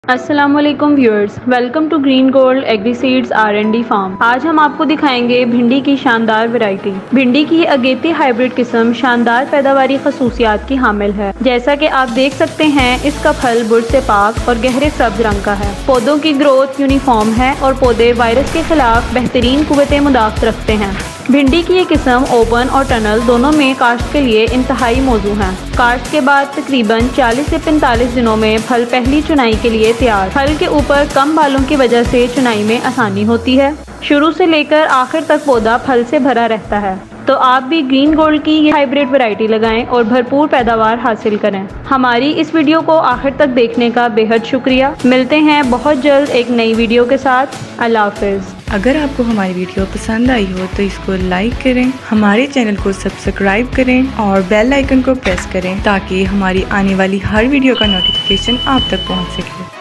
अस्सलामुअलैकुम viewers, welcome to Green Gold Agri Seeds R&D farm. आज हम आपको दिखाएंगे भिंडी की शानदार वैरायटी। भिंडी की अगेती हाइब्रिड किस्म शानदार पैदावारी खसूसियात की हामिल है। जैसा कि आप देख सकते हैं, इसका फल बुर्ज से पाक और गहरे सब्ज रंग का है। पौधों की ग्रोथ यूनिफॉर्म है और पौधे वायरस के खिलाफ बेहतरीन कुव्वते मुदाफ़त रखते हैं। भिंडी की ये किस्म ओपन और टनल दोनों में काश्त के लिए इंतहाई मौजू है। काश्त के बाद तकरीबन 40 से 45 दिनों में फल पहली चुनाई के लिए तैयार। फल के ऊपर कम बालों की वजह से चुनाई में आसानी होती है। शुरू से लेकर आखिर तक पौधा फल से भरा रहता है। तो आप भी ग्रीन गोल्ड की ये हाइब्रिड वैरायटी लगाएं और भरपूर पैदावार हासिल करें। हमारी इस वीडियो को आखिर तक देखने का बेहद शुक्रिया। मिलते हैं बहुत जल्द एक नई वीडियो के साथ। अल्लाह हाफिज़। अगर आपको हमारी वीडियो पसंद आई हो तो इसको लाइक करें, हमारे चैनल को सब्सक्राइब करें और बेल आइकन को प्रेस करें ताकि हमारी आने वाली हर वीडियो का नोटिफिकेशन आप तक पहुंच सके।